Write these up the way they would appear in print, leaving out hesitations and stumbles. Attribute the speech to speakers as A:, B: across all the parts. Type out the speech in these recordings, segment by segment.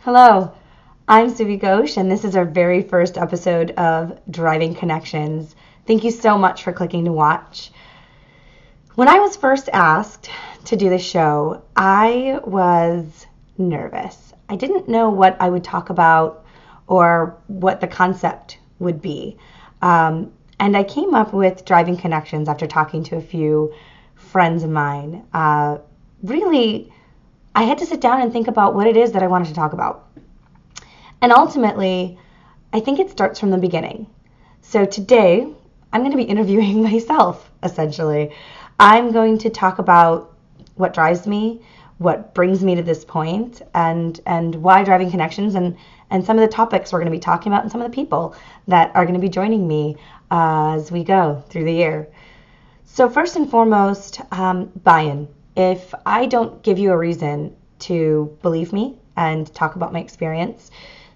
A: Hello, I'm Suvi Ghosh, and this is our very first episode of Driving Connections. Thank you so much for clicking to watch. When I was first asked to do the show, I was nervous. I didn't know what I would talk about or what the concept would be. And I came up with Driving Connections after talking to a few friends of mine. Really, I had to sit down and think about what it is that I wanted to talk about. And ultimately, I think it starts from the beginning. So today, I'm going to be interviewing myself, essentially. I'm going to talk about what drives me, what brings me to this point, and why Driving Connections, and some of the topics we're going to be talking about, and some of the people that are going to be joining me as we go through the year. So first and foremost, buy-in. If I don't give you a reason to believe me and talk about my experience,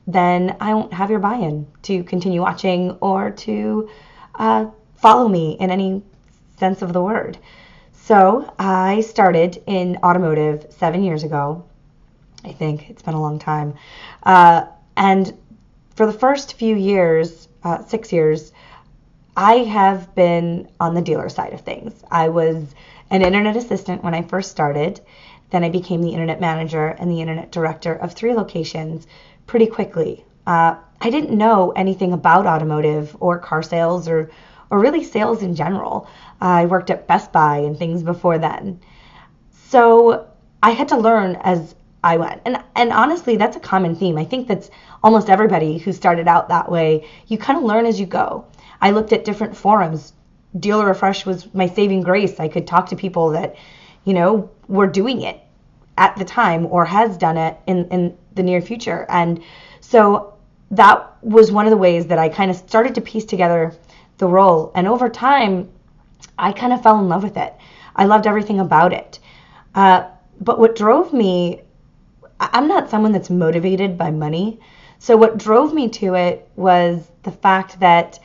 A: then I won't have your buy-in to continue watching or to follow me in any sense of the word. So I started in automotive 7 years ago. I think it's been a long time. And for the first few years, 6 years, I have been on the dealer side of things. I was an internet assistant when I first started. Then I became the internet manager and the internet director of 3 locations pretty quickly. I didn't know anything about automotive or car sales or really sales in general. I worked at Best Buy and things before then. So I had to learn as I went. And honestly, that's a common theme. I think that's almost everybody who started out that way. You kind of learn as you go. I looked at different forums. Dealer Refresh was my saving grace. I could talk to people that, were doing it at the time or has done it in the near future. And so that was one of the ways that I kind of started to piece together the role. And over time, I kind of fell in love with it. I loved everything about it. But what drove me, I'm not someone that's motivated by money. So what drove me to it was the fact that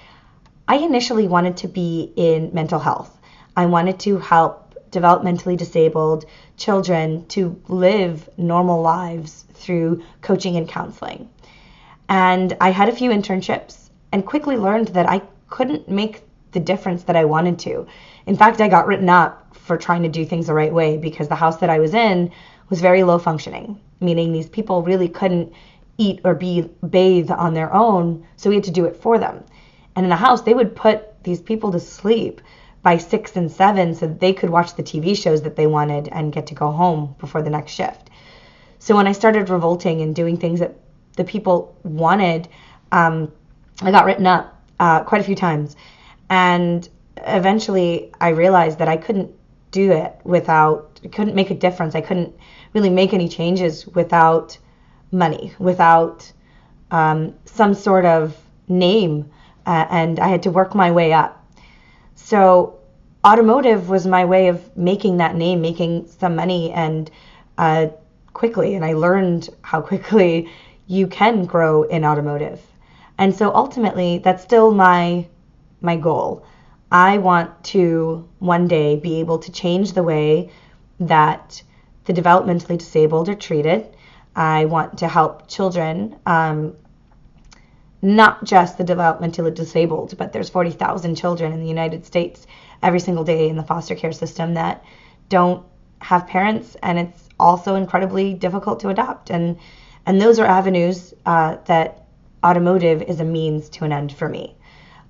A: I initially wanted to be in mental health. I wanted to help developmentally disabled children to live normal lives through coaching and counseling. And I had a few internships and quickly learned that I couldn't make the difference that I wanted to. In fact, I got written up for trying to do things the right way because the house that I was in was very low functioning, meaning these people really couldn't eat or bathe on their own, so we had to do it for them. And in the house, they would put these people to sleep by 6 and 7 so that they could watch the TV shows that they wanted and get to go home before the next shift. So when I started revolting and doing things that the people wanted, I got written up quite a few times. And eventually I realized that I couldn't do it I couldn't make a difference. I couldn't really make any changes without money, without some sort of name. And I had to work my way up. So automotive was my way of making that name, making some money, and quickly. And I learned how quickly you can grow in automotive. And so ultimately, that's still my goal. I want to one day be able to change the way that the developmentally disabled are treated. I want to help children, not just the developmentally disabled, but there's 40,000 children in the United States every single day in the foster care system that don't have parents, and it's also incredibly difficult to adopt. And those are avenues that automotive is a means to an end for me.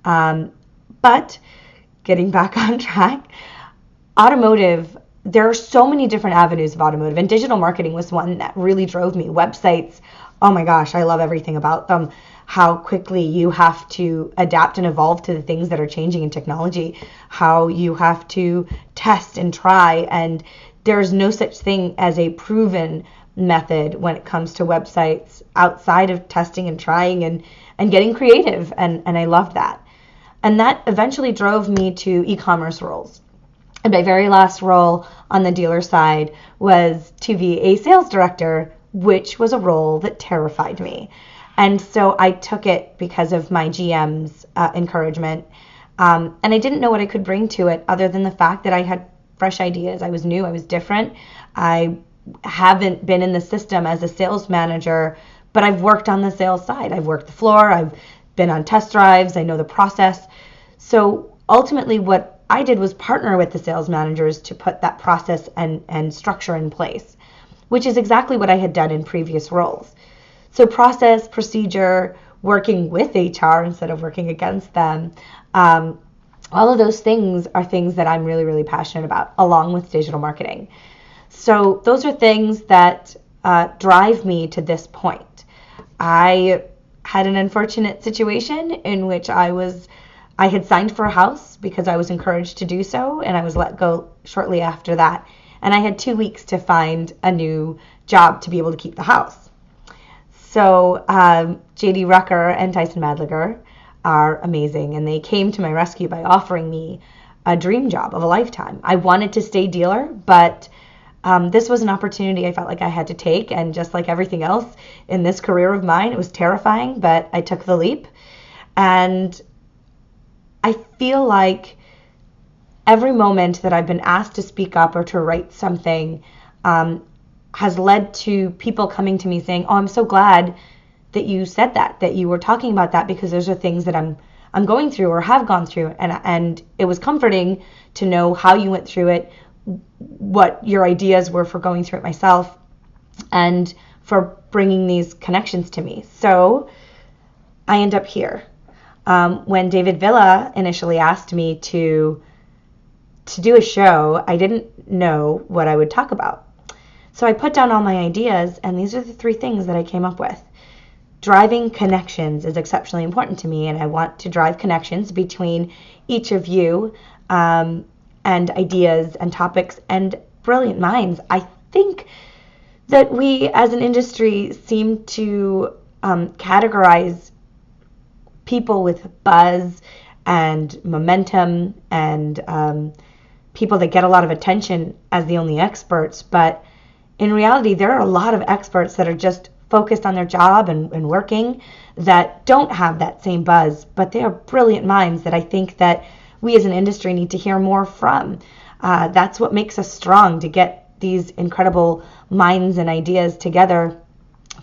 A: But getting back on track, automotive, there are so many different avenues of automotive, and digital marketing was one that really drove me. Websites, oh my gosh, I love everything about them. How quickly you have to adapt and evolve to the things that are changing in technology, how you have to test and try, and there's no such thing as a proven method when it comes to websites outside of testing and trying and getting creative, and I loved that. And that eventually drove me to e-commerce roles. And my very last role on the dealer side was to be a sales director, which was a role that terrified me. And so I took it because of my GM's encouragement. And I didn't know what I could bring to it other than the fact that I had fresh ideas. I was new. I was different. I haven't been in the system as a sales manager but I've worked on the sales side. I've worked the floor. I've been on test drives. I know the process. So ultimately what I did was partner with the sales managers to put that process and structure in place, which is exactly what I had done in previous roles. So process, procedure, working with HR instead of working against them, all of those things are things that I'm really, really passionate about, along with digital marketing. So those are things that drive me to this point. I had an unfortunate situation in which I had signed for a house because I was encouraged to do so, and I was let go shortly after that. And I had 2 weeks to find a new job to be able to keep the house. So JD Rucker and Tyson Madliger are amazing, and they came to my rescue by offering me a dream job of a lifetime. I wanted to stay dealer, but this was an opportunity I felt like I had to take, and just like everything else in this career of mine, it was terrifying, but I took the leap. And I feel like every moment that I've been asked to speak up or to write something has led to people coming to me saying, "Oh, I'm so glad that you said that you were talking about that, because those are things that I'm going through or have gone through, and it was comforting to know how you went through it, what your ideas were for going through it myself, and for bringing these connections to me." So I end up here. When David Villa initially asked me to do a show, I didn't know what I would talk about. So I put down all my ideas, and these are the 3 things that I came up with. Driving connections is exceptionally important to me, and I want to drive connections between each of you, and ideas and topics and brilliant minds. I think that we as an industry seem to categorize people with buzz and momentum and people that get a lot of attention as the only experts. But in reality, there are a lot of experts that are just focused on their job and working that don't have that same buzz, but they are brilliant minds that I think that we as an industry need to hear more from. That's what makes us strong, to get these incredible minds and ideas together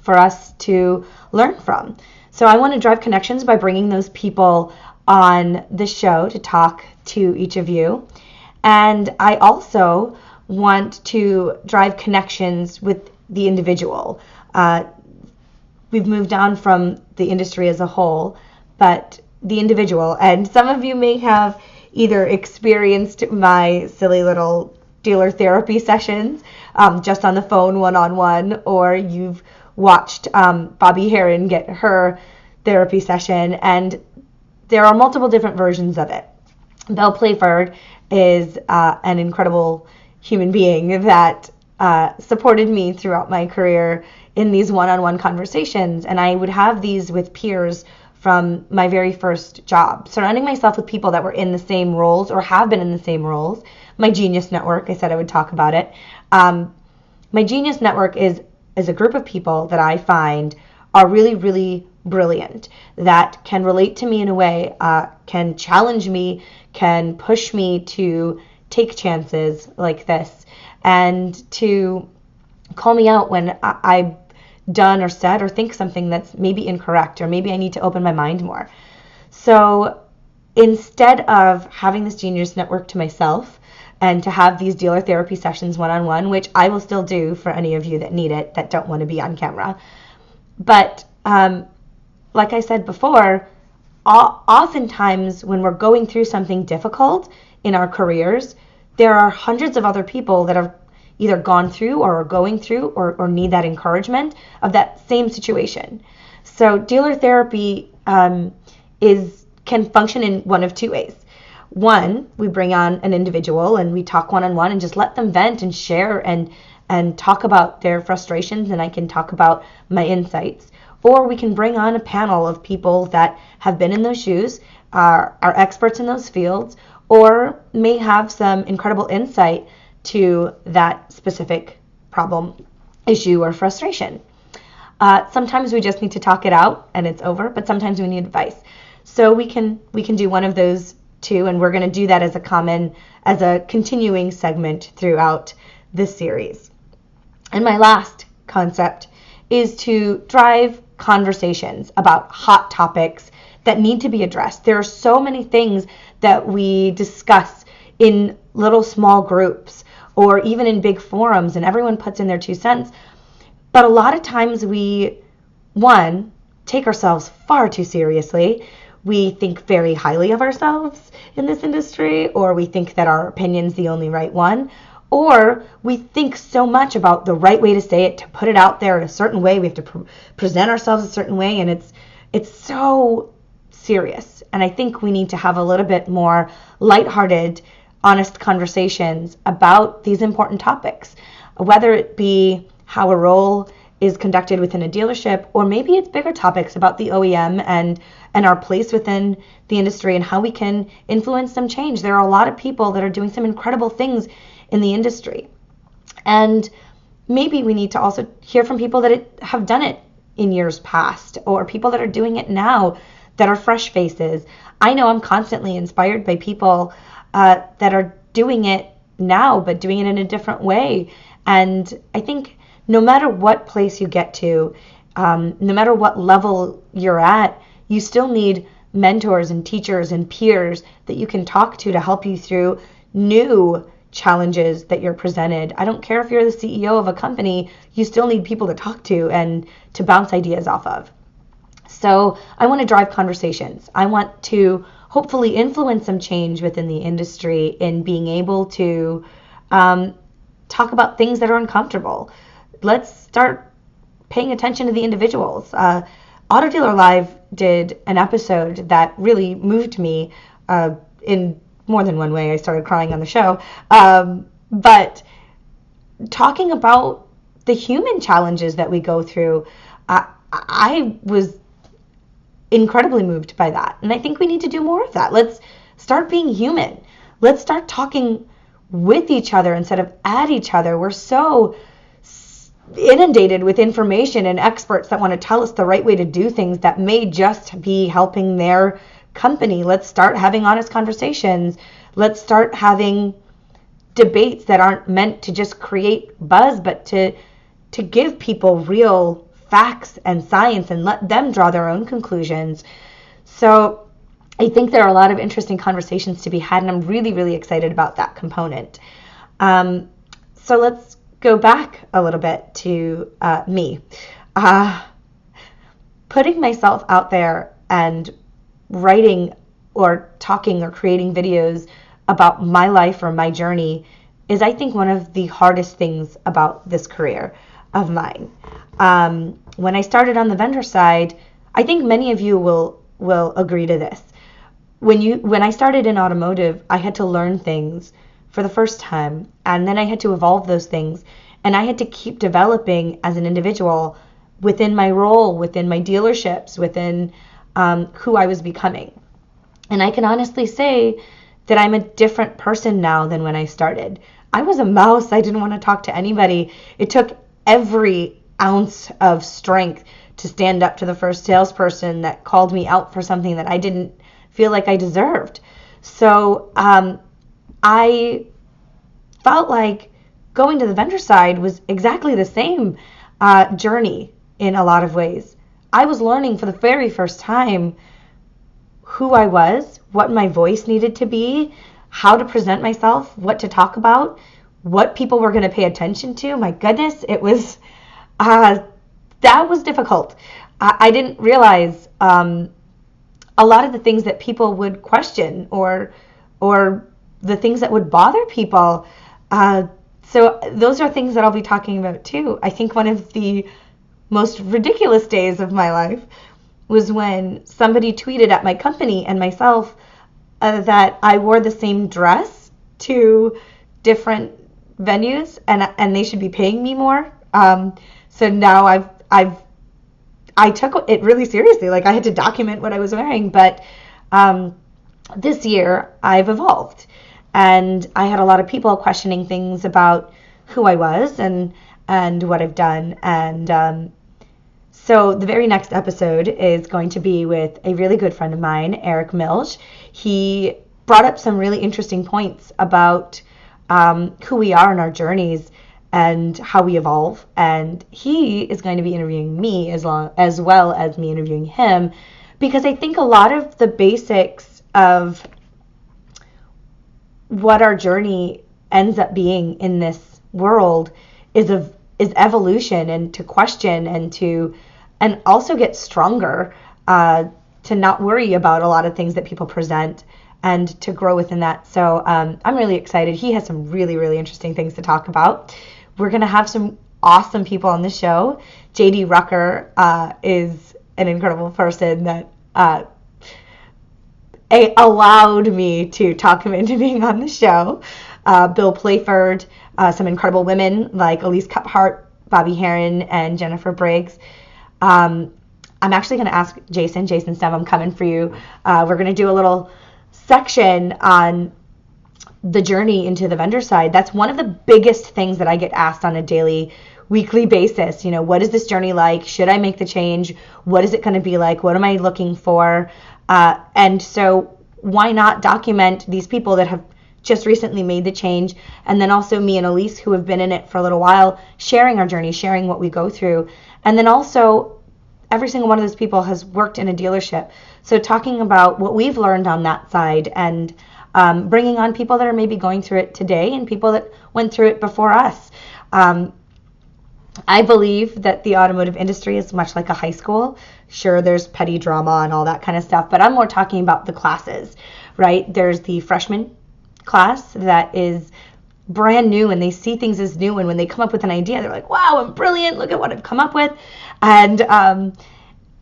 A: for us to learn from. So I want to drive connections by bringing those people on the show to talk to each of you. And I also want to drive connections with the individual. We've moved on from the industry as a whole, but the individual. And some of you may have either experienced my silly little dealer therapy sessions just on the phone one-on-one, or you've watched Bobby Heron get her therapy session, and there are multiple different versions of it. Belle Playford is an incredible human being that supported me throughout my career in these one-on-one conversations, and I would have these with peers from my very first job, surrounding myself with people that were in the same roles or have been in the same roles. My Genius Network, I said I would talk about it. My Genius Network is a group of people that I find are really, really brilliant, that can relate to me in a way, can challenge me, can push me to take chances like this, and to call me out when I've done or said or think something that's maybe incorrect, or maybe I need to open my mind more. So instead of having this Genius Network to myself and to have these dealer therapy sessions one-on-one, which I will still do for any of you that need it, that don't want to be on camera. But like I said before, oftentimes when we're going through something difficult in our careers, there are hundreds of other people that have either gone through or are going through or need that encouragement of that same situation. So dealer therapy can function in one of 2 ways. One, we bring on an individual and we talk one-on-one and just let them vent and share and talk about their frustrations, and I can talk about my insights. Or we can bring on a panel of people that have been in those shoes, are experts in those fields, or may have some incredible insight to that specific problem, issue, or frustration. Sometimes we just need to talk it out and it's over, but sometimes we need advice. So we can do one of those 2, and we're going to do that as a continuing segment throughout this series. And my last concept is to drive conversations about hot topics that need to be addressed. There are so many things that we discuss in little small groups or even in big forums, and everyone puts in their 2 cents. But a lot of times we, one, take ourselves far too seriously. We think very highly of ourselves in this industry, or we think that our opinion's the only right one, or we think so much about the right way to say it, to put it out there in a certain way. We have to present ourselves a certain way, and it's so serious. And I think we need to have a little bit more lighthearted, honest conversations about these important topics, whether it be how a role is conducted within a dealership, or maybe it's bigger topics about the OEM and our place within the industry and how we can influence some change. There are a lot of people that are doing some incredible things in the industry. And maybe we need to also hear from people that have done it in years past, or people that are doing it now that are fresh faces. I know I'm constantly inspired by people that are doing it now, but doing it in a different way. And I think no matter what place you get to, no matter what level you're at, you still need mentors and teachers and peers that you can talk to help you through new challenges that you're presented. I don't care if you're the CEO of a company, you still need people to talk to and to bounce ideas off of. So I want to drive conversations. I want to hopefully influence some change within the industry in being able to talk about things that are uncomfortable. Let's start paying attention to the individuals. Auto Dealer Live did an episode that really moved me in more than one way. I started crying on the show. But talking about the human challenges that we go through, I was incredibly moved by that. And I think we need to do more of that. Let's start being human. Let's start talking with each other instead of at each other. We're so inundated with information and experts that want to tell us the right way to do things that may just be helping their company. Let's start having honest conversations. Let's start having debates that aren't meant to just create buzz, but to give people real facts and science and let them draw their own conclusions. So I think there are a lot of interesting conversations to be had, and I'm really, really excited about that component. So let's go back a little bit to me. Putting myself out there and writing or talking or creating videos about my life or my journey is, I think, one of the hardest things about this career of mine. When I started on the vendor side, I think many of you will agree to this. When I started in automotive, I had to learn things for the first time, and then I had to evolve those things, and I had to keep developing as an individual within my role, within my dealerships, within who I was becoming. And I can honestly say that I'm a different person now than when I started. I was a mouse. I didn't want to talk to anybody. It took every ounce of strength to stand up to the first salesperson that called me out for something that I didn't feel like I deserved. So I felt like going to the vendor side was exactly the same journey in a lot of ways. I was learning for the very first time who I was, what my voice needed to be, how to present myself, what to talk about, what people were going to pay attention to. My goodness, it was, that was difficult. I didn't realize a lot of the things that people would question or the things that would bother people. So those are things that I'll be talking about too. I think one of the most ridiculous days of my life was when somebody tweeted at my company and myself that I wore the same dress to different venues and they should be paying me more. So now I took it really seriously. Like, I had to document what I was wearing. But this year I've evolved, and I had a lot of people questioning things about who I was and what I've done. And so the very next episode is going to be with a really good friend of mine, Eric Milch. He brought up some really interesting points about who we are in our journeys and how we evolve. And he is going to be interviewing me as well as me interviewing him, because I think a lot of the basics of what our journey ends up being in this world is evolution, and to question and also get stronger, to not worry about a lot of things that people present, and to grow within that. So I'm really excited. He has some really, really interesting things to talk about. We're going to have some awesome people on the show. JD Rucker is an incredible person that allowed me to talk him into being on the show. Bill Playford, some incredible women like Elise Cuphart, Bobby Heron, and Jennifer Briggs. I'm actually going to ask Jason Stemm, I'm coming for you. We're going to do a little section on the journey into the vendor side. That's one of the biggest things that I get asked on a daily, weekly basis. You know, what is this journey like? Should I make the change? What is it going to be like? What am I looking for? And so why not document these people that have just recently made the change, and then also me and Elise, who have been in it for a little while, sharing our journey, sharing what we go through. And then also every single one of those people has worked in a dealership. So talking about what we've learned on that side, and bringing on people that are maybe going through it today and people that went through it before us. I believe that the automotive industry is much like a high school. Sure, there's petty drama and all that kind of stuff, but I'm more talking about the classes, right? There's the freshman class that is brand new, and they see things as new, and when they come up with an idea, they're like, wow, I'm brilliant, look at what I've come up with. And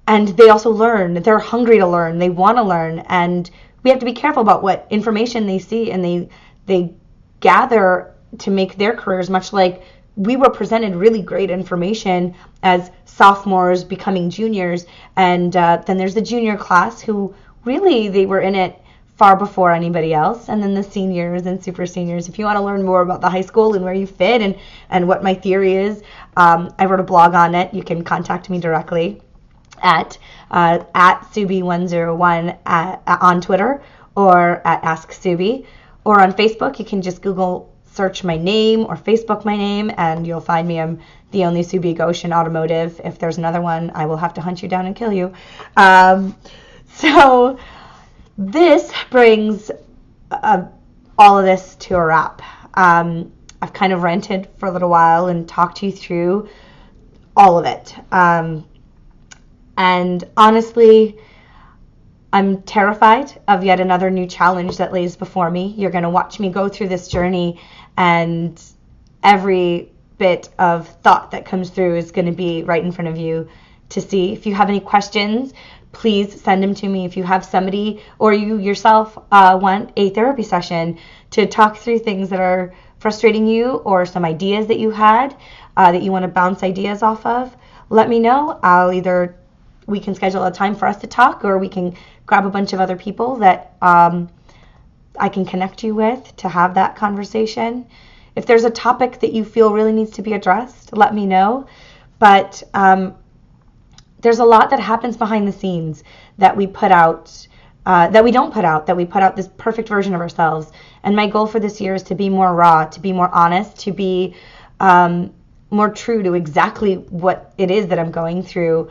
A: they also learn. They're hungry to learn. They want to learn, and we have to be careful about what information they see and they gather to make their careers, much like we were presented really great information as sophomores becoming juniors. And then there's the junior class who really, they were in it far before anybody else. And then the seniors and super seniors. If you want to learn more about the high school and where you fit and what my theory is, I wrote a blog on it. You can contact me directly at Subi101 on Twitter, or at Ask Subi, or on Facebook. You can just Google search my name or Facebook my name, and you'll find me. I'm the only Subi Goshen Automotive. If there's another one, I will have to hunt you down and kill you. So this brings all of this to a wrap. I've kind of ranted for a little while and talked you through all of it. And honestly, I'm terrified of yet another new challenge that lays before me. You're going to watch me go through this journey, and every bit of thought that comes through is going to be right in front of you to see. If you have any questions, please send them to me. If you have somebody or you yourself want a therapy session to talk through things that are frustrating you, or some ideas that you had that you want to bounce ideas off of, let me know. We can schedule a time for us to talk, or we can grab a bunch of other people that I can connect you with to have that conversation. If there's a topic that you feel really needs to be addressed, let me know. But there's a lot that happens behind the scenes that we put out, that we don't put out, that we put out this perfect version of ourselves. And my goal for this year is to be more raw, to be more honest, to be more true to exactly what it is that I'm going through,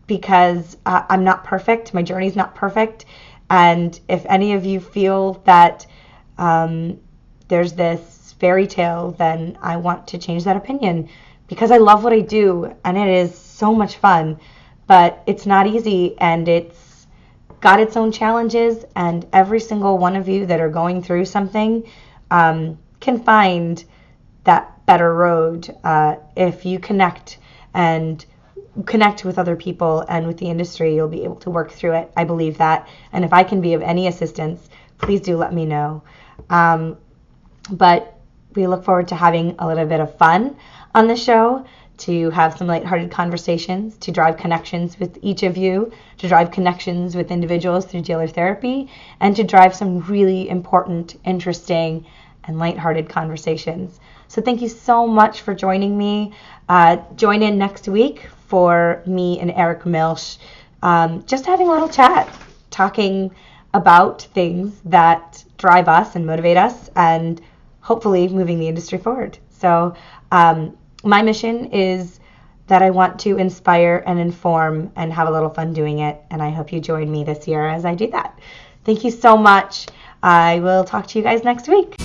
A: because I'm not perfect. My journey's not perfect. And if any of you feel that there's this fairy tale, then I want to change that opinion, because I love what I do and it is so much fun. But it's not easy, and it's got its own challenges, and every single one of you that are going through something can find that better road if you connect with other people and with the industry. You'll be able to work through it. I believe that. And if I can be of any assistance, please do let me know. But we look forward to having a little bit of fun on the show, to have some lighthearted conversations, to drive connections with each of you, to drive connections with individuals through dealer therapy, and to drive some really important, interesting, and lighthearted conversations. So thank you so much for joining me. Join in next week for me and Eric Milch, just having a little chat, talking about things that drive us and motivate us, and hopefully moving the industry forward. So my mission is that I want to inspire and inform and have a little fun doing it. And I hope you join me this year as I do that. Thank you so much. I will talk to you guys next week.